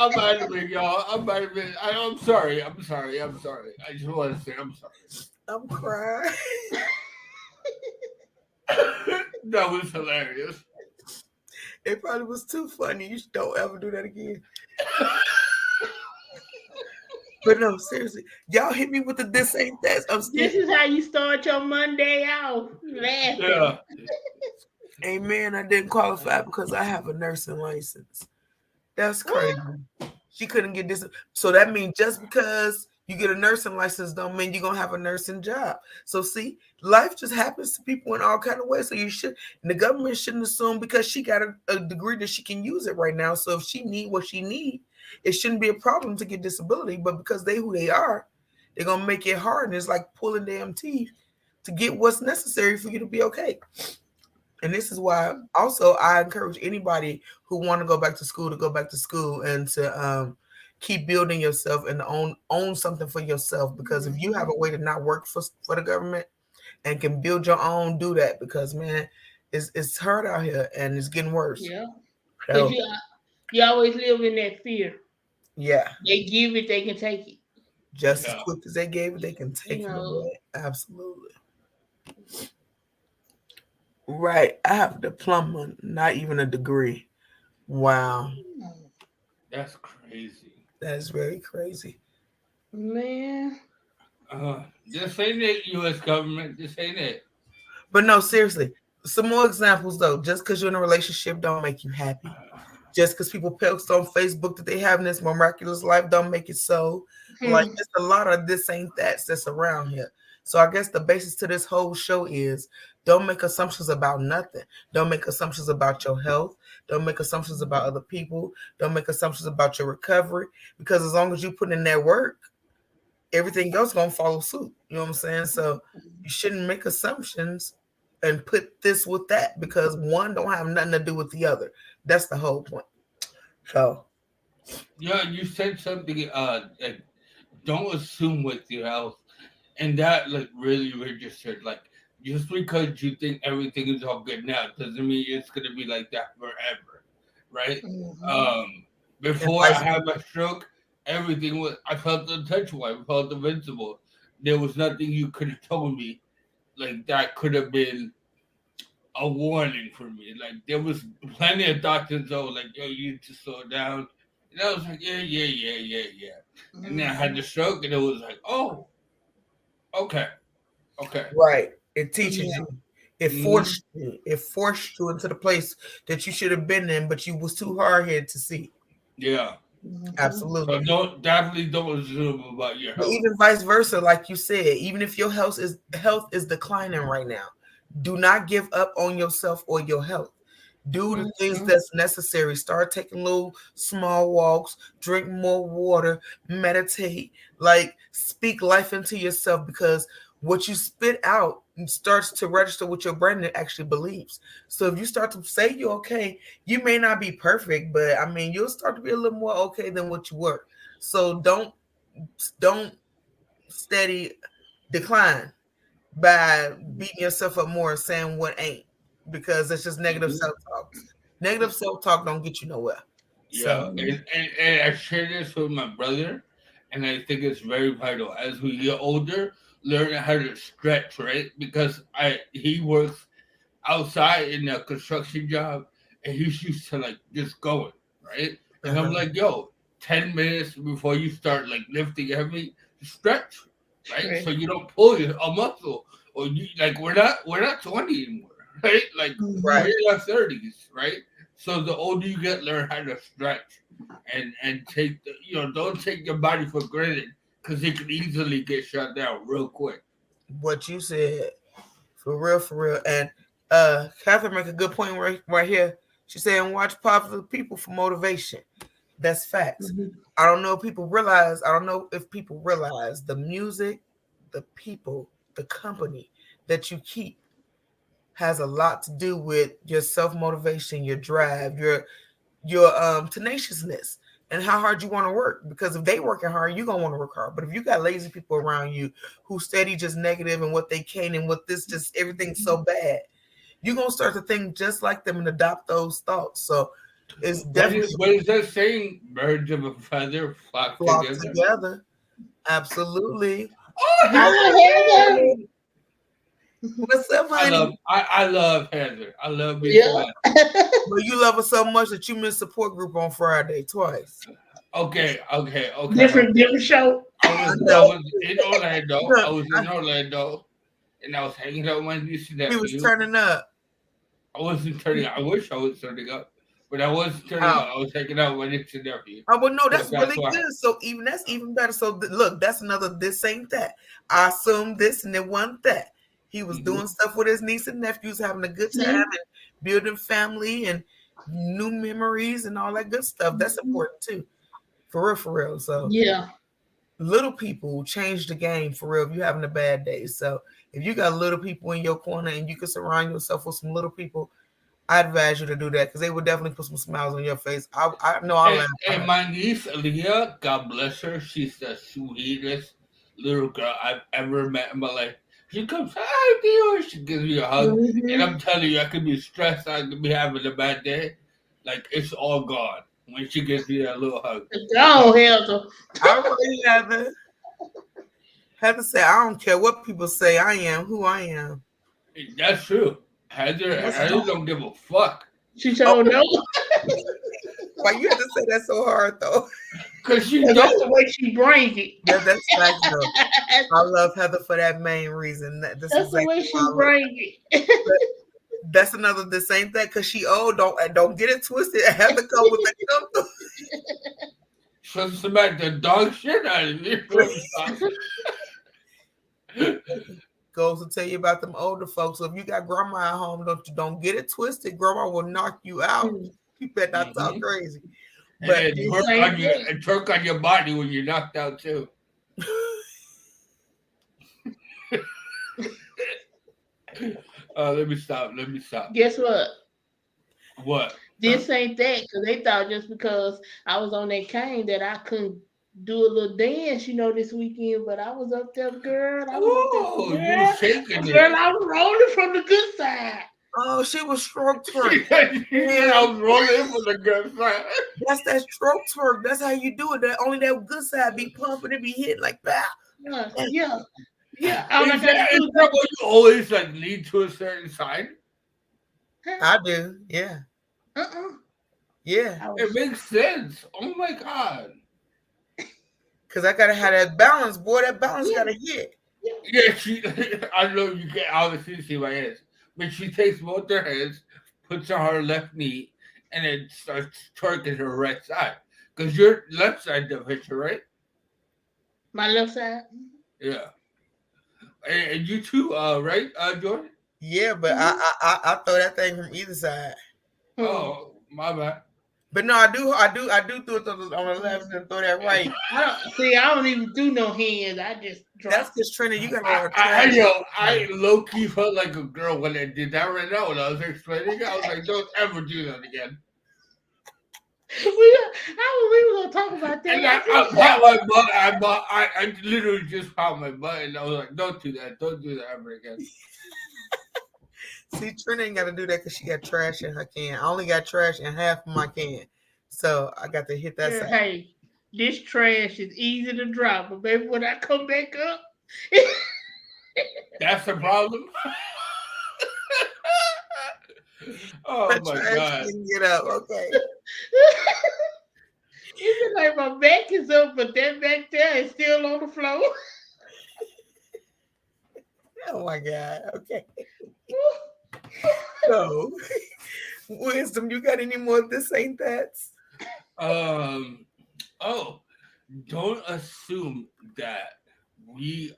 I might have been, y'all. I might have been. I'm sorry. I just want to say I'm sorry. I'm crying. That was hilarious. It probably was too funny. You don't ever do that again. But no, seriously, y'all hit me with the this ain't that. This is how you start your Monday out. Laughing. Yeah. Amen. I didn't qualify because I have a nursing license. That's crazy. She couldn't get this. So that means just because you get a nursing license don't mean you're going to have a nursing job. So see, life just happens to people in all kind of ways. So you should, and the government shouldn't assume because she got a degree that she can use it right now. So if she need what she need, it shouldn't be a problem to get disability. But because they who they are, they're going to make it hard. And it's like pulling damn teeth to get what's necessary for you to be okay. And this is why also I encourage anybody who want to go back to school and to keep building yourself and own something for yourself. Because if you have a way to not work for the government and can build your own, do that. Because man, it's hard out here and it's getting worse. Yeah. So, you always live in that fear. Yeah. They give it, they can take it. Just as quick as they gave it, they can take it away. Absolutely. Right. I have a diploma, not even a degree. Wow. That's crazy. That's very crazy. Man. This ain't it, U.S. government. This ain't it. But no, seriously. Some more examples, though. Just because you're in a relationship don't make you happy. Just because people post on Facebook that they having this miraculous life don't make it so. Like, there's a lot of this ain't that's around here. So I guess the basis to this whole show is don't make assumptions about nothing. Don't make assumptions about your health. Don't make assumptions about other people. Don't make assumptions about your recovery. Because as long as you put in that work, everything else going to follow suit. You know what I'm saying? So you shouldn't make assumptions and put this with that because one don't have nothing to do with the other. That's the whole point. So. Yeah, you said something, like, don't assume with your health. And that like really registered. Like just because you think everything is all good now doesn't mean it's gonna be like that forever, right? Mm-hmm. Before I had my stroke, everything was I felt untouchable. I felt invincible. There was nothing you could have told me like that could have been a warning for me. Like there was plenty of doctors though, like yo, you need to slow down. And I was like, yeah. Mm-hmm. And then I had the stroke, and it was like, oh. Okay. Right. It teaches you. It forced you. It forced you into the place that you should have been in, but you was too hard headed to see. Yeah. Absolutely. So don't assume about your But health. even vice versa, like you said, even if your health is declining right now, do not give up on yourself or your health. Do the things that's necessary. Start taking little small walks, drink more water, meditate, like speak life into yourself, because what you spit out starts to register with your brain and it actually believes. So if you start to say you're okay, you may not be perfect, but I mean you'll start to be a little more okay than what you were. So don't steady decline by beating yourself up more and saying what ain't, because it's just negative self-talk. Negative self-talk don't get you nowhere. Yeah, So and I share this with my brother, and I think it's very vital as we get older, learn how to stretch, right? Because he works outside in a construction job, and he's used to like just going, right? And I'm like, yo, 10 minutes before you start like lifting heavy, stretch, right? So you don't pull a muscle, or you like we're not 20 anymore, right? Like we're in our 30s, right? So the older you get, learn how to stretch, and take don't take your body for granted, because it can easily get shut down real quick. what you said, for real, and Catherine make a good point right here. She's saying watch popular people for motivation. That's facts. I don't know if people realize. I don't know if people realize the music, the people, the company that you keep has a lot to do with your self motivation, your drive, your tenaciousness, and how hard you want to work. Because if they working hard, you're gonna want to work hard. But if you got lazy people around you who steady just negative and what they can and what this just everything's so bad, you're gonna start to think just like them and adopt those thoughts. So it's definitely What is that saying? Birds of a feather flock flock together. together. Absolutely. Oh, Heather! What's up, honey? I love Heather. I love me some Heather. But you love her so much that you missed support group on Friday twice. Okay. Different show. I was in Orlando. I was in Orlando, and I was hanging out with my niece and nephew. He was turning up. I wasn't turning up. I wish I was turning up, but I wasn't turning up. I was hanging out with my niece and nephew. Oh, well, no, that's really good. So that's even better. So look, that's another this ain't that. I assumed this and it wasn't that. He was doing stuff with his niece and nephews, having a good time and building family and new memories and all that good stuff. That's important too. For real. So yeah. Little people change the game for real if you're having a bad day. So if you got little people in your corner and you can surround yourself with some little people, I advise you to do that because they would definitely put some smiles on your face. I know I'll laugh. And my niece Aaliyah, God bless her, she's the sweetest little girl I've ever met in my life. She comes, hi, dear. She gives me a hug, and I'm telling you, I could be stressed, I could be having a bad day, like it's all gone when she gives me that little hug. Oh, Heather. All right, Heather. Heather said, I don't care what people say. I am who I am. That's true. Heather don't give a fuck. She told no. Why you had to say that so hard though? Because that's the way she brings it. Yeah, that's fact though. I love Heather for that main reason. That's the way she brings it. That's another the same thing because she old. Don't get it twisted. Heather come with that. So smack the dog shit out of you. Goes to tell you about them older folks. So if you got grandma at home, don't get it twisted. Grandma will knock you out. You better not talk crazy. But and twerk on your body when you're knocked out too. Let me stop. Guess what? What? This ain't that, because they thought just because I was on that cane that I couldn't do a little dance, this weekend. But I was up there, girl. I was shaking it. Girl, I was rolling from the good side. Oh, she was stroke twerk. I was rolling from the good side. That's that stroke twerk. That's how you do it. That only that good side be pumping and be hitting like that. Yeah. Is that what you always like lead to a certain side? I do. Yeah. Yeah. It makes sense. Oh my God. Because I gotta have that balance, boy. That balance gotta hit. Yeah, I know you can't obviously see my ass, but she takes both her hands, puts on her left knee, and then starts twerking her right side. Because your left side the picture, right? My left side. Yeah. And you too, right, Jordan? Yeah, but I throw that thing from either side. Oh, my bad. But no, I do throw it on the left and throw that right. I don't even do no hands. I just drop. That's because Trina, you got a lot of trash. I low key felt like a girl when I did that right now when I was explaining it. I was like, don't ever do that again. We were gonna talk about that. And I popped my butt. I literally just popped my butt, and I was like, don't do that. Don't do that ever again. See, Trina ain't got to do that because she got trash in her can. I only got trash in half of my can. So I got to hit that side. Hey, this trash is easy to drop, but baby, when I come back up, that's the problem. Oh my my trash god! can get up, okay. It's like my back is up, but that back there is still on the floor. Oh my god! Okay. So, Wisdom, you got any more? This ain't that. Oh, don't assume that we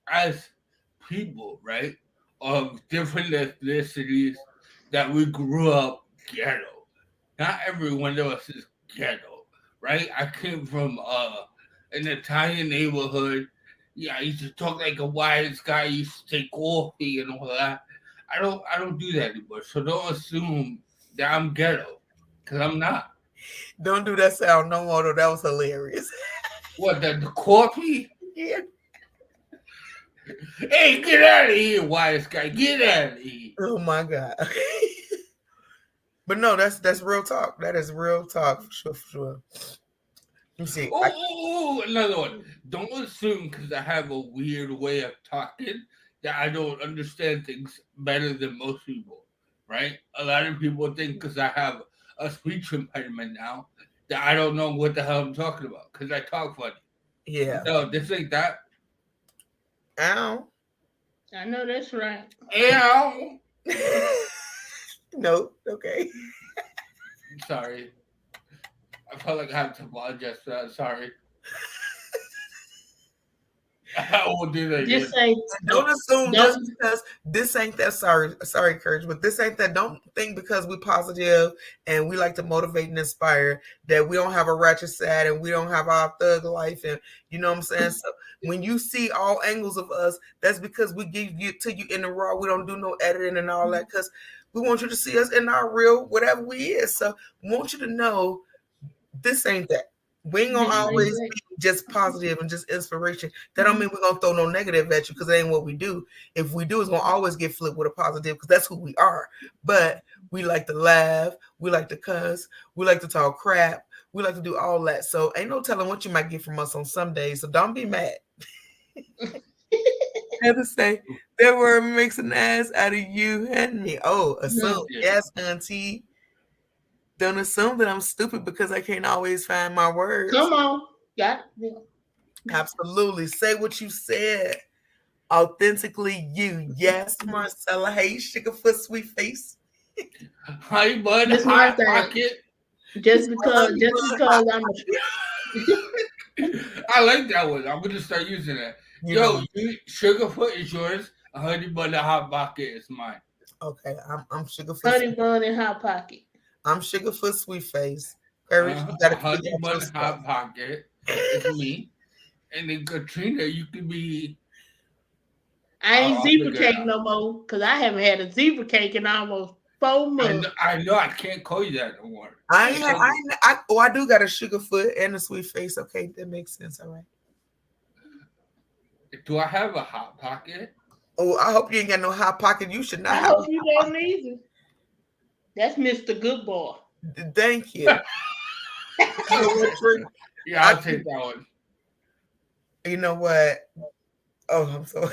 as people, right, of different ethnicities, that we grew up ghetto. Not everyone of us is ghetto, right? I came from an Italian neighborhood. Yeah, I used to talk like a wise guy. I used to take coffee and all that. I don't do that anymore. So don't assume that I'm ghetto, because I'm not. Don't do that sound no more, though. That was hilarious. What, the coffee? Yeah. Hey, get out of here, wise guy. Get out of here. Oh my god. But no, that's real talk. That is real talk for sure, for sure. Let me see. Oh, another one. Don't assume because I have a weird way of talking that I don't understand things better than most people, right? A lot of people think because I have a speech impediment now that I don't know what the hell I'm talking about because I talk funny. Yeah. No, this ain't that. Ow. I know that's right. Ow. Nope. Okay. Sorry. I felt like I had to apologize for that. Sorry. I won't do that again. Just say, don't assume just because this ain't that. Sorry, Courage, but this ain't that. Don't think because we positive and we like to motivate and inspire that we don't have a ratchet side and we don't have our thug life, and you know what I'm saying. So when you see all angles of us, that's because we give you to you in the raw. We don't do no editing and all that because we want you to see us in our real whatever we is. So we want you to know this ain't that. We ain't gonna always be just positive and just inspiration. That don't mean we're gonna throw no negative at you because that ain't what we do. If we do, it's gonna always get flipped with a positive because that's who we are. But we like to laugh, we like to cuss, we like to talk crap, we like to do all that. So ain't no telling what you might get from us on some days. So don't be mad. Have to say that word makes an ass out of you and me. Oh, assume. Yes, auntie. Don't assume that I'm stupid because I can't always find my words. Come on. Got it. Absolutely. Say what you said. Authentically you. Yes, Marcella. Hey, Sugarfoot Sweet Face. Hi, bud. Hi, pocket. Just because I'm I like that one. I'm gonna start using that. Yo, Sugarfoot is yours. Honey Bun and Hot Pocket is mine. Okay, I'm Sugarfoot. Honey Bun and Hot Pocket. I'm Sugarfoot Sweet Face. Honey Bun Hot Pocket is me. And then Katrina, you could be. I ain't zebra cake no more because I haven't had a zebra cake in almost 4 months. I know I can't call you that no more. I do got a Sugarfoot and a Sweet Face. Okay, that makes sense. All right. Do I have a Hot Pocket? Oh, I hope you ain't got no Hot Pocket. You should not I have. hope you don't either. That's Mr. Good Boy. Thank you. Yeah, I'll take that one. You know what? Oh, I'm so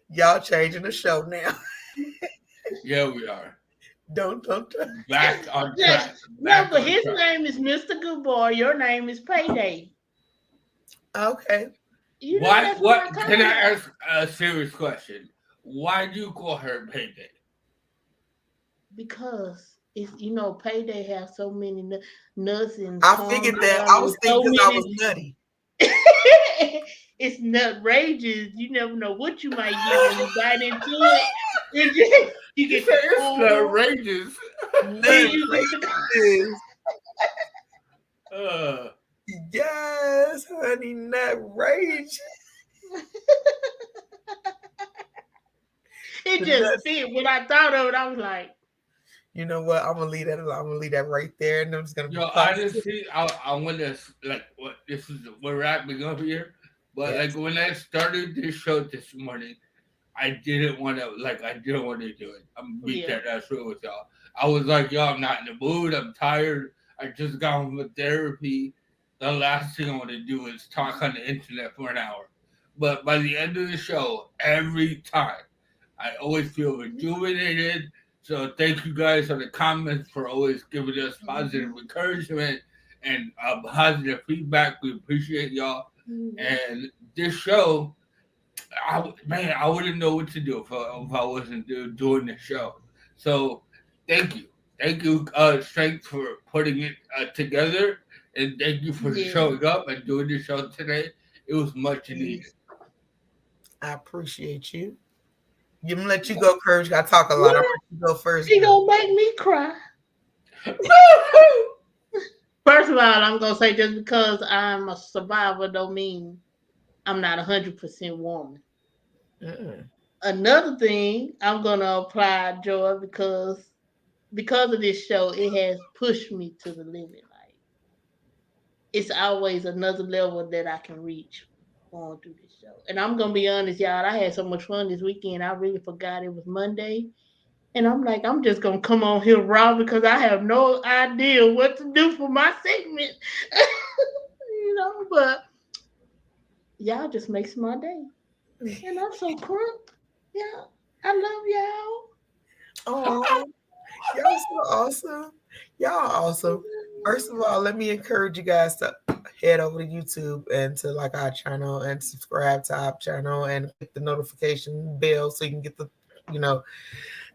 y'all changing the show now. Yeah, we are. Don't. Back on track. Yes. No, but his name is Mr. Good Boy. Your name is Payday. Okay. What? Can I ask a serious question? Why do you call her Payday? Because it's payday have so many nuts and I figured that. cornbread I and was thinking so because I was many. nutty. It's nutrageous. You never know what you might get when you bite into it. You You get say the it's corn, outrageous. then you get the. Nutrageous. uh, Yes, honey, nut rage. It The just nuts. fit. When I thought of it, I was like, You know what? I'm gonna leave that. I'm gonna leave that right there, and I'm just gonna be yo, positive. honestly, I want to like what this is. We're wrapping up here, but like Yes. when I started this show this morning, I didn't want to I didn't want to do it. I'm gonna be yeah, dead ass real with y'all. I was like, yo, I'm not in the mood. I'm tired. I just got home from therapy. The last thing I want to do is talk on the internet for an hour. But by the end of the show, every time, I always feel rejuvenated. So thank you guys for the comments for always giving us positive encouragement and positive feedback. We appreciate y'all. And this show, man, I wouldn't know what to do if I wasn't doing the show. So, thank you, Strength, for putting it together, and thank you for yeah, showing up and doing the show today. It was much needed. yes. I appreciate you. I'm gonna let you go, Courage. I talk a lot. I'm What? gonna let you go first, She girl. gonna make me cry. First of all, I'm gonna say just because I'm a survivor don't mean I'm not 100% woman. Mm. Another thing, I'm gonna apply joy because of this show, it has pushed me to the limit. Like it's always another level that I can reach going through this show. And I'm gonna be honest, y'all. I had so much fun this weekend. I really forgot it was Monday. And I'm like, I'm just gonna come on here raw because I have no idea what to do for my segment. But y'all just makes my day. And I'm so crunk. Yeah. I love Oh, y'all so awesome. Y'all are awesome. First of all, let me encourage you guys to head over to YouTube and to like our channel and subscribe to our channel and click the notification bell so you can get you know,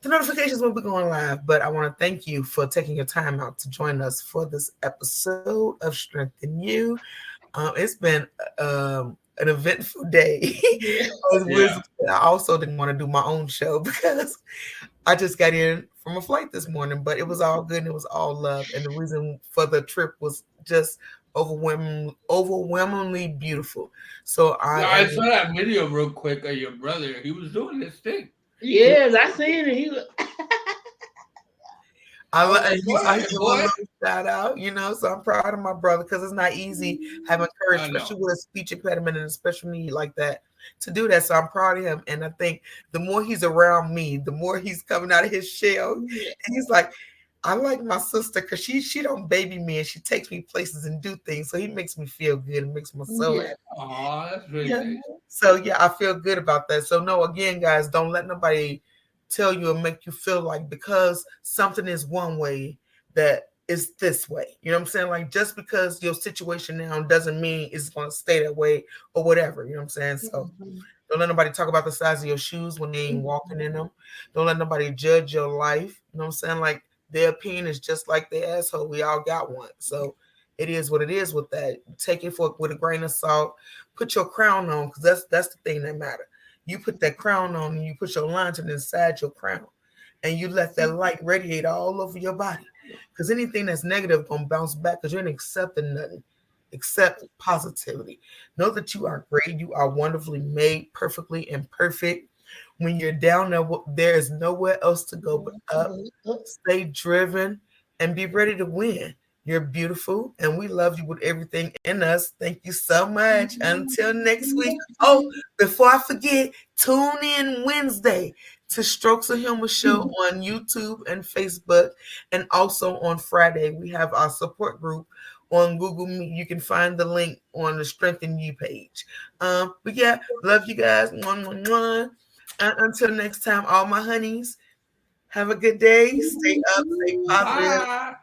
the notifications when we're going live. But I want to thank you for taking your time out to join us for this episode of Strengthen You. It's been an eventful day. y'all. Yeah. I also didn't want to do my own show because I just got in from a flight this morning, but it was all good and it was all love. And the reason for the trip was just overwhelmingly beautiful. So I Yeah, I am. saw that video real quick of your brother. He was doing this thing. Yes, I seen it. He was, I I was love, like, and go I ahead, give him a boy. little shout out, so I'm proud of my brother because it's not easy having courage, I know. especially with a speech impediment and a special need like that, to do that. So I'm proud of him, and I think the more he's around me, the more he's coming out of his shell. yeah, And he's like, I like my sister because she don't baby me and she takes me places and do things, so he makes me feel good and makes my soul yeah. happy. Oh, that's really Yeah. nice. So yeah, I feel good about that. So no, again, guys, don't let nobody tell you and make you feel like because something is one way that it's this way. You know what I'm saying? Like just because your situation now doesn't mean it's gonna stay that way or whatever. You know what I'm saying? So Mhm. don't let nobody talk about the size of your shoes when they ain't walking in them. Don't let nobody judge your life. You know what I'm saying? Like their opinion is just like their asshole. We all got one. So it is what it is with that. Take it with a grain of salt. Put your crown on because that's the thing that matter. You put that crown on and you put your lantern inside your crown and you let that light radiate all over your body. Because anything that's negative gonna bounce back because you ain't accepting nothing. Accept positivity. Know that you are great. You are wonderfully made, perfectly imperfect. When you're down there is nowhere else to go but up. Stay driven and be ready to win. You're beautiful and we love you with everything in us. Thank you so much. Until next week. Oh, before I forget, tune in Wednesday to Strokes of Humor Show on YouTube and Facebook. And also on Friday, we have our support group on Google Meet. You can find the link on the Strengthen You page. But yeah, love you guys. Mwah, mwah, mwah. Until next time, all my honeys, have a good day. Stay up, stay positive. Bye.